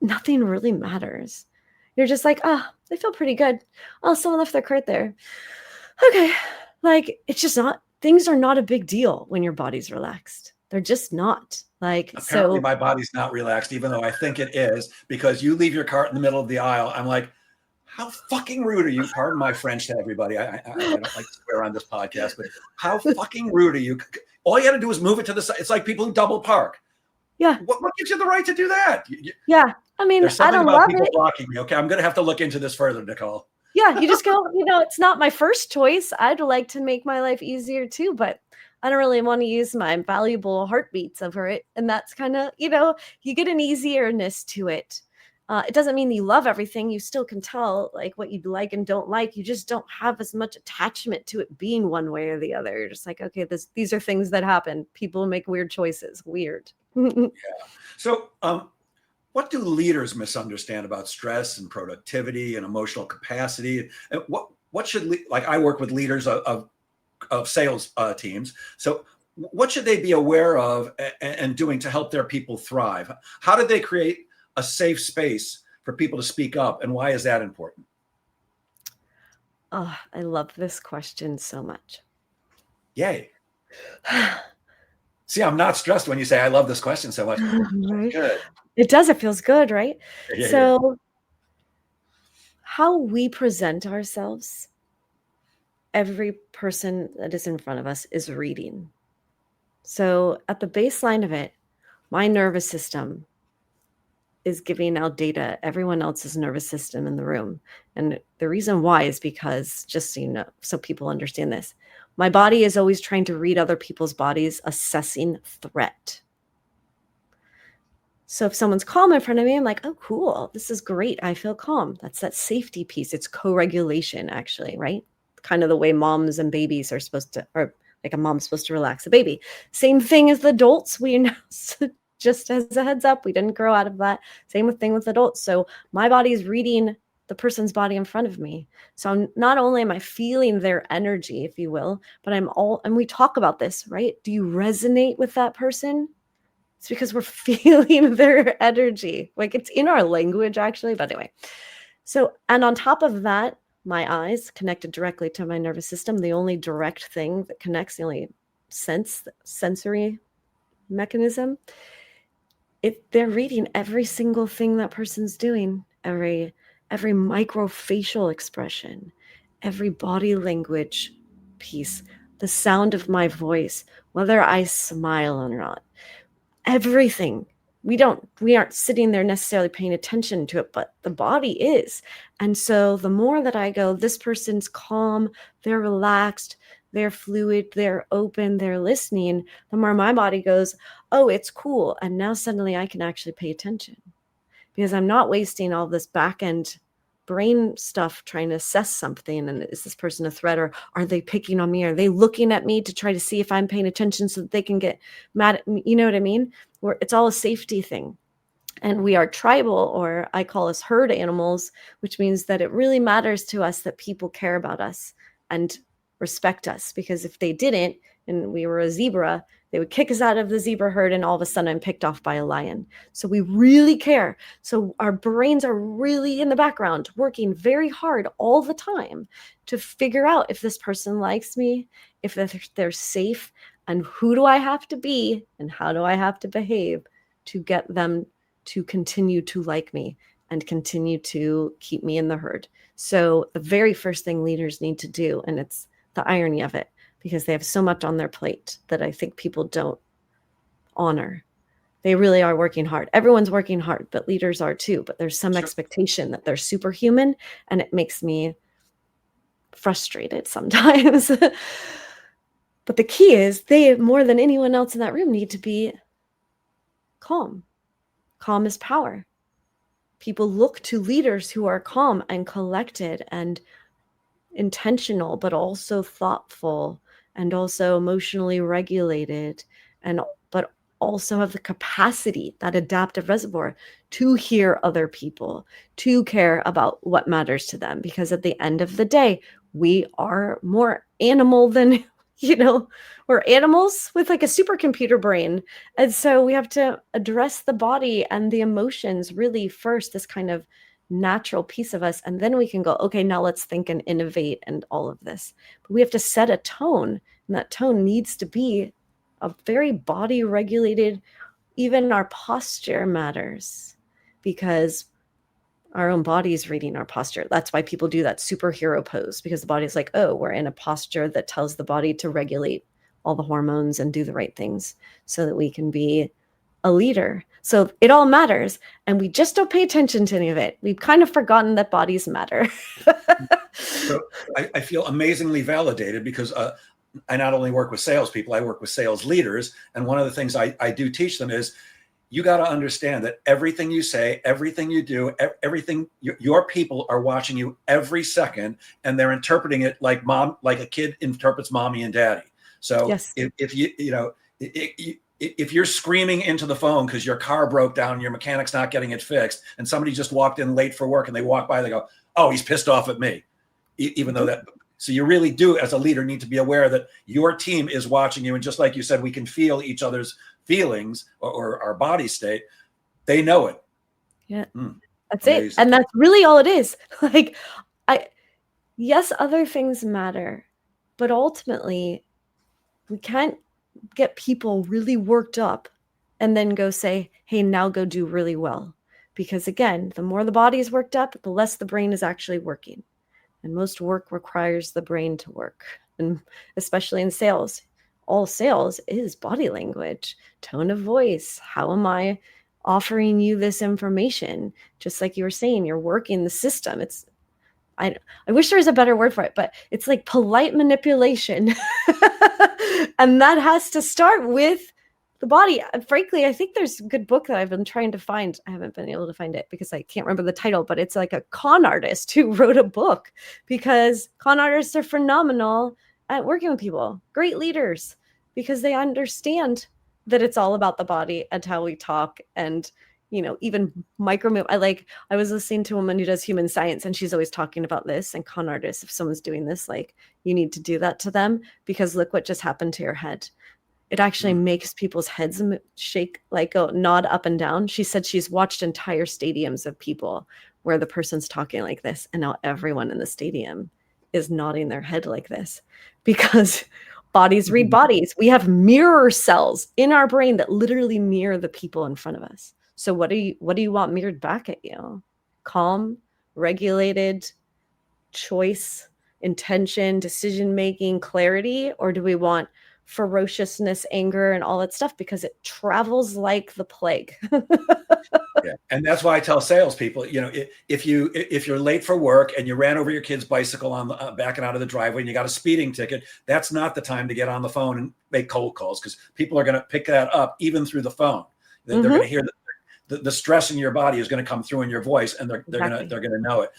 nothing really matters. You're just like, they feel pretty good. Oh, someone left their cart there. Okay. Like, it's just not, things are not a big deal when your body's relaxed. They're just not. Like, apparently my body's not relaxed, even though I think it is, because you leave your cart in the middle of the aisle. I'm like, how fucking rude are you? Pardon my French to everybody. I don't like to swear on this podcast, but how fucking rude are you? All you got to do is move it to the side. It's like people who double park. Yeah. What gives you the right to do that? Yeah. I mean, there's something I don't about love people it. blocking me. Okay, I'm going to have to look into this further, Nicole. Yeah, you just go, it's not my first choice. I'd like to make my life easier too, but I don't really want to use my valuable heartbeats over it. And that's kind of, you get an easierness to it. It doesn't mean you love everything. You still can tell like what you like and don't like. You just don't have as much attachment to it being one way or the other. You're just like, okay, these are things that happen. People make weird choices. Weird. Yeah. So, what do leaders misunderstand about stress and productivity and emotional capacity? And what should, like, I work with leaders of sales teams. So what should they be aware of and doing to help their people thrive? How do they create a safe space for people to speak up, and why is that important? Oh, I love this question so much. Yay. See, I'm not stressed when you say I love this question so much. Right? Good. It does. It feels good, right? Yeah, so how we present ourselves, every person that is in front of us is reading. So at the baseline of it, my nervous system is giving out data, everyone else's nervous system in the room. And the reason why is because, just so people understand this, my body is always trying to read other people's bodies, assessing threat. So if someone's calm in front of me, I'm like, oh, cool. This is great. I feel calm. That's that safety piece. It's co-regulation, actually, right? Kind of the way moms and babies are supposed to, or like a mom's supposed to relax a baby. Same thing as the adults. We know, just as a heads up, we didn't grow out of that. Same thing with adults. So my body is reading the person's body in front of me. So not only am I feeling their energy, if you will, but and we talk about this, right? Do you resonate with that person? It's because we're feeling their energy. Like, it's in our language, actually. But anyway, and on top of that, my eyes connected directly to my nervous system. The only direct thing that connects, the only sensory mechanism, they're reading every single thing that person's doing, every microfacial expression, every body language piece, the sound of my voice, whether I smile or not. Everything. We aren't sitting there necessarily paying attention to it, but the body is. And so the more that I go, this person's calm, they're relaxed, they're fluid, they're open, they're listening, the more my body goes, oh, it's cool. And now suddenly I can actually pay attention, because I'm not wasting all this back end brain stuff trying to assess something. And is this person a threat, or are they picking on me? Are they looking at me to try to see if I'm paying attention so that they can get mad at me? You know what I mean? It's all a safety thing. And we are tribal, or I call us herd animals, which means that it really matters to us that people care about us and respect us, because if they didn't, and we were a zebra, they would kick us out of the zebra herd, and all of a sudden I'm picked off by a lion. So we really care. So our brains are really in the background, working very hard all the time to figure out if this person likes me, if they're safe. And who do I have to be and how do I have to behave to get them to continue to like me and continue to keep me in the herd? So the very first thing leaders need to do, and it's the irony of it, because they have so much on their plate that I think people don't honor. They really are working hard. Everyone's working hard, but leaders are too. But there's some expectation that they're superhuman, and it makes me frustrated sometimes. But the key is they, more than anyone else in that room, need to be calm. Calm is power. People look to leaders who are calm and collected and intentional, but also thoughtful and also emotionally regulated, and but also have the capacity, that adaptive reservoir, to hear other people, to care about what matters to them. Because at the end of the day, we are more animal than, we're animals with like a supercomputer brain. And so we have to address the body and the emotions really first, this kind of natural piece of us. And then we can go, okay, now let's think and innovate and all of this. But we have to set a tone, and that tone needs to be a very body regulated. Even our posture matters, because our own body is reading our posture. That's why people do that superhero pose, because the body's like, oh, we're in a posture that tells the body to regulate all the hormones and do the right things so that we can be a leader. So it all matters, and we just don't pay attention to any of it. We've kind of forgotten that bodies matter. So I feel amazingly validated, because I not only work with salespeople, I work with sales leaders. And one of the things I do teach them is, you got to understand that everything you say, everything you do, everything, your people are watching you every second, and they're interpreting it like a kid interprets mommy and daddy. So Yes. if you're screaming into the phone because your car broke down, your mechanic's not getting it fixed, and somebody just walked in late for work and they walk by, they go, oh, he's pissed off at me. Even though that, so you really do, as a leader, need to be aware that your team is watching you. And just like you said, we can feel each other's feelings or our body state. They know it. Yeah, that's amazing. It. And that's really all it is. Like, yes, other things matter, but ultimately we can't get people really worked up and then go say, hey, now go do really well. Because again, the more the body is worked up, the less the brain is actually working. And most work requires the brain to work. And especially in sales, all sales is body language, tone of voice. How am I offering you this information? Just like you were saying, you're working the system. I wish there was a better word for it, but it's like polite manipulation. And that has to start with the body. Frankly, I think there's a good book that I've been trying to find. I haven't been able to find it because I can't remember the title, but it's like a con artist who wrote a book, because con artists are phenomenal at working with people, great leaders, because they understand that it's all about the body and how we talk. And even micro. I was listening to a woman who does human science, and she's always talking about this. And con artists, if someone's doing this, like, you need to do that to them, because look what just happened to your head. It actually makes people's heads shake, like go nod up and down. She said she's watched entire stadiums of people where the person's talking like this, and now everyone in the stadium is nodding their head like this, because bodies read bodies. We have mirror cells in our brain that literally mirror the people in front of us. So what do you want mirrored back at you? Calm, regulated, choice, intention, decision-making, clarity? Or do we want ferociousness, anger, and all that stuff? Because it travels like the plague. Yeah. And that's why I tell salespeople, if you're late for work and you ran over your kid's bicycle on the backing out of the driveway and you got a speeding ticket, that's not the time to get on the phone and make cold calls, because people are going to pick that up even through the phone. They're going to hear the stress in your body is going to come through in your voice, and they're going to know it.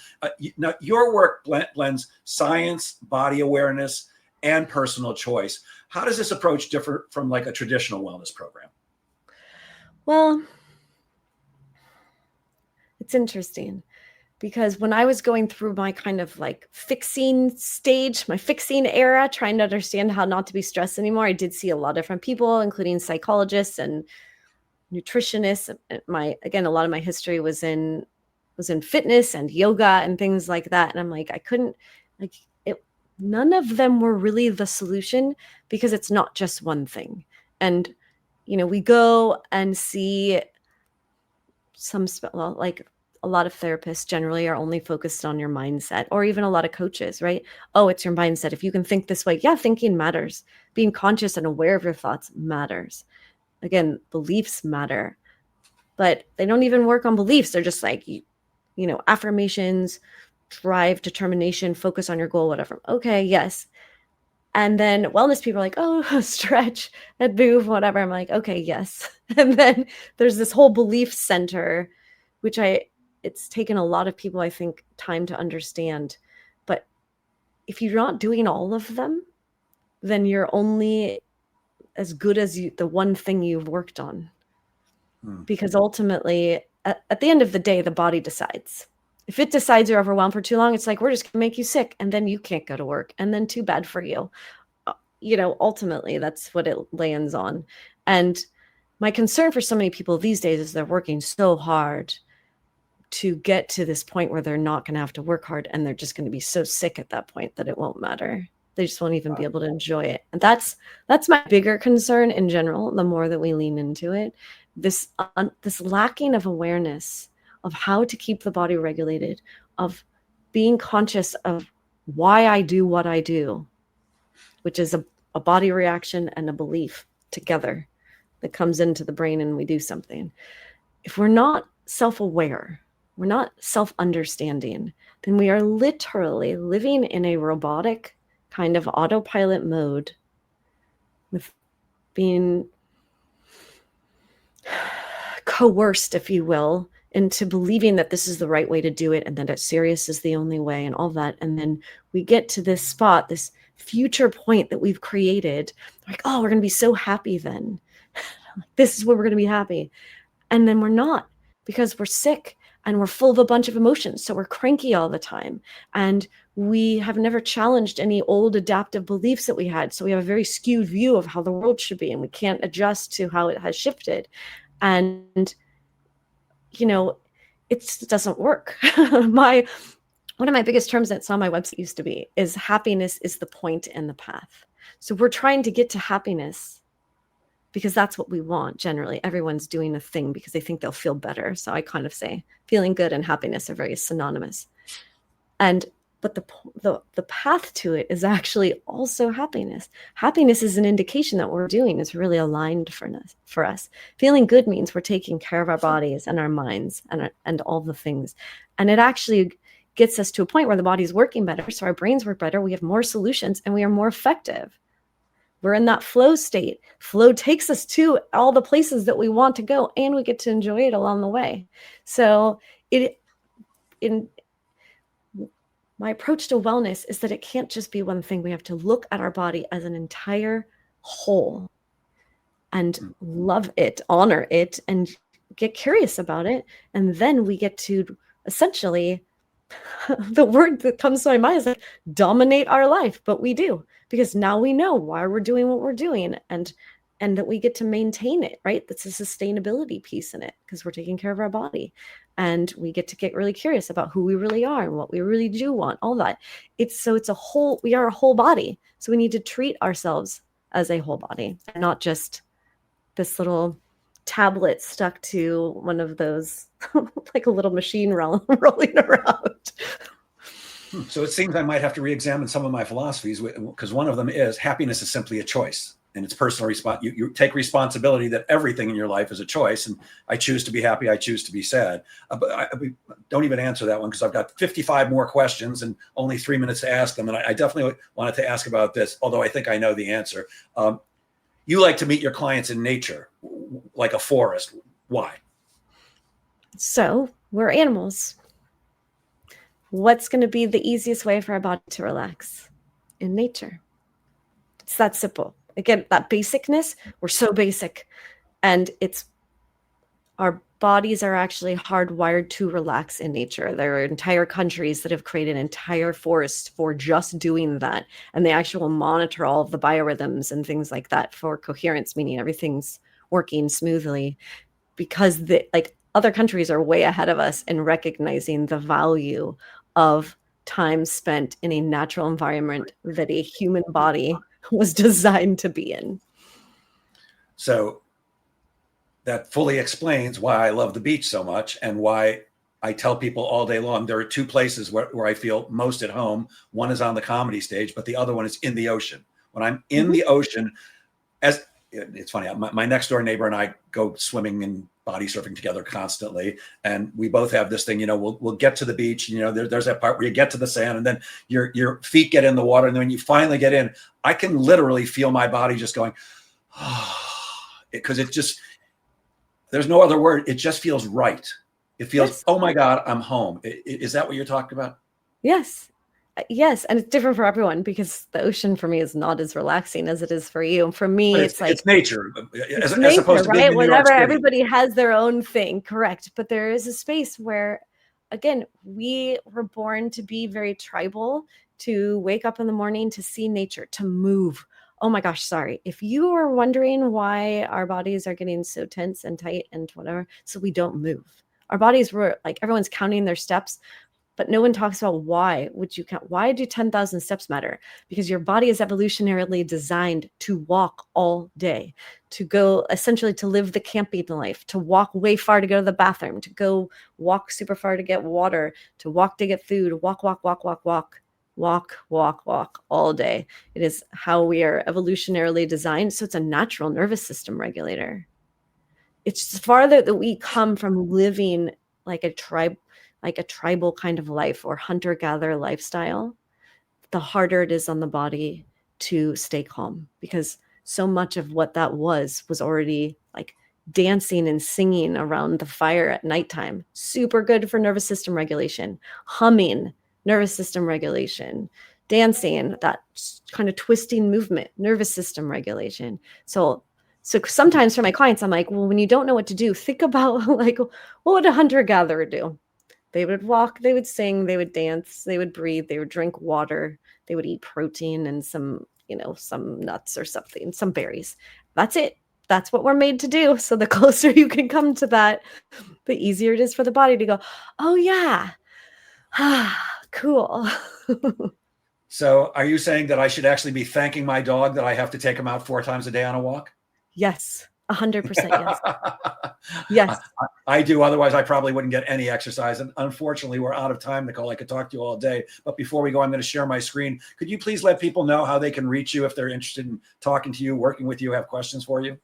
Now, your work blends science, body awareness, and personal choice. How does this approach differ from like a traditional wellness program? Well, it's interesting, because when I was going through my kind of like fixing stage, my fixing era, trying to understand how not to be stressed anymore, I did see a lot of different people, including psychologists and nutritionists. A lot of my history was in fitness and yoga and things like that. And I'm like, none of them were really the solution, because it's not just one thing. And, we go and see like a lot of therapists generally are only focused on your mindset, or even a lot of coaches, right? Oh, it's your mindset. If you can think this way, yeah, thinking matters. Being conscious and aware of your thoughts matters. Again, beliefs matter, but they don't even work on beliefs. They're just like, affirmations, drive, determination, focus on your goal, whatever. Okay, yes. And then wellness people are like, oh, stretch and move, whatever. I'm like, okay, yes. And then there's this whole belief center, which it's taken a lot of people, I think, time to understand. But if you're not doing all of them, then you're only as good as the one thing you've worked on. Because ultimately, at the end of the day, the body decides. If it decides you're overwhelmed for too long, it's like, we're just going to make you sick, and then you can't go to work, and then too bad for you. Ultimately, that's what it lands on. And my concern for so many people these days is they're working so hard to get to this point where they're not going to have to work hard, and they're just going to be so sick at that point that it won't matter. They just won't even be able to enjoy it. And that's my bigger concern in general. The more that we lean into it, this lacking of awareness of how to keep the body regulated, of being conscious of why I do what I do, which is a body reaction and a belief together that comes into the brain and we do something. If we're not self-aware, we're not self-understanding, then we are literally living in a robotic kind of autopilot mode, with being coerced, if you will, into believing that this is the right way to do it, and that Sirius is the only way, and all that. And then we get to this spot, this future point that we've created, like, oh, we're going to be so happy then. This is where we're going to be happy. And then we're not, because we're sick and we're full of a bunch of emotions. So we're cranky all the time. And we have never challenged any old adaptive beliefs that we had. So we have a very skewed view of how the world should be, and we can't adjust to how it has shifted. And, it doesn't work. One of my biggest terms that's on my website used to be is happiness is the point and the path. So we're trying to get to happiness because that's what we want. Generally, everyone's doing a thing because they think they'll feel better. So I kind of say feeling good and happiness are very synonymous. But the path to it is actually also happiness. Happiness is an indication that what we're doing is really aligned for us. Feeling good means we're taking care of our bodies and our minds and all the things. And it actually gets us to a point where the body's working better, so our brains work better, we have more solutions, and we are more effective. We're in that flow state. Flow takes us to all the places that we want to go, and we get to enjoy it along the way. So my approach to wellness is that it can't just be one thing. We have to look at our body as an entire whole and love it, honor it, and get curious about it. And then we get to essentially, the word that comes to my mind is like dominate our life, but we do, because now we know why we're doing what we're doing, and that we get to maintain it, right? That's a sustainability piece in it, because we're taking care of our body, and we get to get really curious about who we really are and what we really do want, all that. We are a whole body. So we need to treat ourselves as a whole body, and not just this little tablet stuck to one of those, like a little machine rolling around. So it seems I might have to re-examine some of my philosophies, because one of them is happiness is simply a choice, and it's personal response. You take responsibility that everything in your life is a choice, and I choose to be happy, I choose to be sad. But don't even answer that one, because I've got 55 more questions and only 3 minutes to ask them. And I definitely wanted to ask about this, although I think I know the answer. You like to meet your clients in nature, like a forest. Why? So we're animals. What's going to be the easiest way for our body to relax? In nature. It's that simple. Again, that basicness, we're so basic, and our bodies are actually hardwired to relax in nature. There are entire countries that have created entire forests for just doing that, and they actually will monitor all of the biorhythms and things like that for coherence, meaning everything's working smoothly, because other countries are way ahead of us in recognizing the value of time spent in a natural environment that a human body was designed to be in. So that fully explains why I love the beach so much and why I tell people all day long, there are two places where I feel most at home. One is on the comedy stage, but the other one is in the ocean. When I'm in the ocean, as it's funny, my next door neighbor and I go swimming and body surfing together constantly. And we both have this thing, we'll get to the beach, there's that part where you get to the sand and then your feet get in the water. And then when you finally get in, I can literally feel my body just going, because it just, there's no other word. It just feels right. It feels, Yes. oh my God, I'm home. Is that what you're talking about? Yes. Yes. And it's different for everyone because the ocean for me is not as relaxing as it is for you. And for me, But it's like, it's nature, it's as nature, opposed to being right? in New York Whatever, City. everybody has their own thing, correct? But there is a space where, again, we were born to be very tribal, to wake up in the morning, to see nature, to move. Oh my gosh, sorry. If you are wondering why our bodies are getting so tense and tight and whatever, so we don't move. Our bodies were like, everyone's counting their steps, but no one talks about why would you count? Why do 10,000 steps matter? Because your body is evolutionarily designed to walk all day, to go essentially to live the camping life, to walk way far to go to the bathroom, to go walk super far to get water, to walk to get food, walk all day. It is how we are evolutionarily designed. So it's a natural nervous system regulator. It's farther that we come from living like a tribal kind of life or hunter-gatherer lifestyle, the harder it is on the body to stay calm, because so much of what that was already like dancing and singing around the fire at nighttime. Super good for nervous system regulation. Humming, nervous system regulation. Dancing, that kind of twisting movement, nervous system regulation. So sometimes for my clients, I'm like, well, when you don't know what to do, think about like, what would a hunter-gatherer do? They would walk, they would sing, they would dance, they would breathe, they would drink water, they would eat protein and some nuts or something, some berries. That's it. That's what we're made to do. So the closer you can come to that, the easier it is for the body to go, oh yeah, cool. So are you saying that I should actually be thanking my dog that I have to take him out 4 times a day on a walk? Yes, 100% yes. Yes. I do. Otherwise, I probably wouldn't get any exercise. And unfortunately, we're out of time, Nicole. I could talk to you all day. But before we go, I'm going to share my screen. Could you please let people know how they can reach you if they're interested in talking to you, working with you, have questions for you?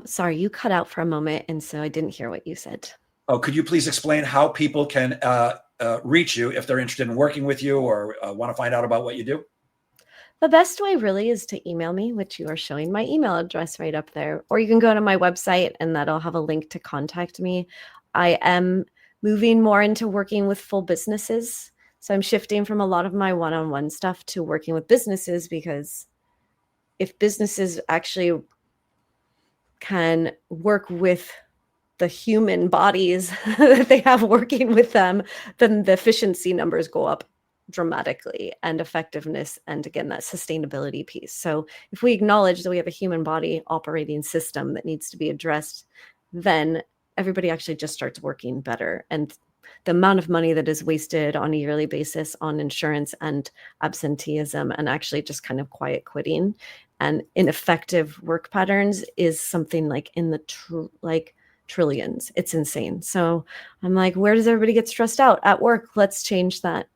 Sorry, you cut out for a moment, and so I didn't hear what you said. Oh, could you please explain how people can reach you if they're interested in working with you or want to find out about what you do? The best way really is to email me, which you are showing my email address right up there. Or you can go to my website and that'll have a link to contact me. I am moving more into working with full businesses. So I'm shifting from a lot of my one-on-one stuff to working with businesses, because if businesses actually can work with the human bodies that they have working with them, then the efficiency numbers go up dramatically, and effectiveness, and again, that sustainability piece. So if we acknowledge that we have a human body operating system that needs to be addressed, then everybody actually just starts working better. And the amount of money that is wasted on a yearly basis on insurance and absenteeism and actually just kind of quiet quitting and ineffective work patterns is something like in the trillions. It's insane. So I'm like, where does everybody get stressed out? At work. Let's change that.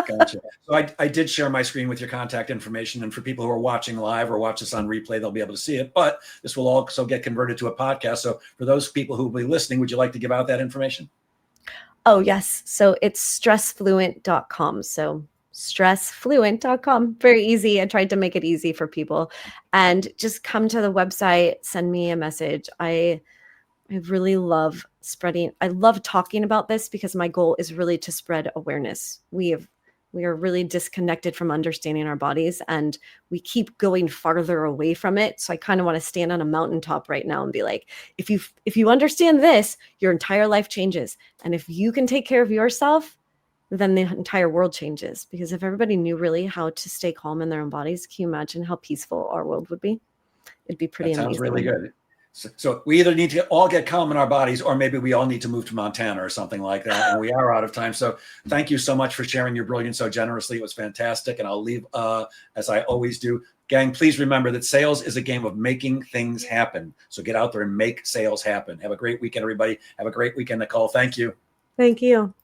Gotcha. So I did share my screen with your contact information. And for people who are watching live or watch this on replay, they'll be able to see it. But this will also get converted to a podcast. So for those people who will be listening, would you like to give out that information? Oh, yes. So it's stressfluent.com. So stressfluent.com. Very easy. I tried to make it easy for people. And just come to the website, send me a message. I really love I love talking about this because my goal is really to spread awareness. We are really disconnected from understanding our bodies, and we keep going farther away from it. So I kind of want to stand on a mountaintop right now and be like, if you understand this, your entire life changes. And if you can take care of yourself, then the entire world changes. Because if everybody knew really how to stay calm in their own bodies, can you imagine how peaceful our world would be? It'd be pretty amazing. Sounds really good. So we either need to all get calm in our bodies, or maybe we all need to move to Montana or something like that. And we are out of time. So thank you so much for sharing your brilliance so generously. It was fantastic. And I'll leave, as I always do. Gang, please remember that sales is a game of making things happen. So get out there and make sales happen. Have a great weekend, everybody. Have a great weekend, Nicole. Thank you. Thank you.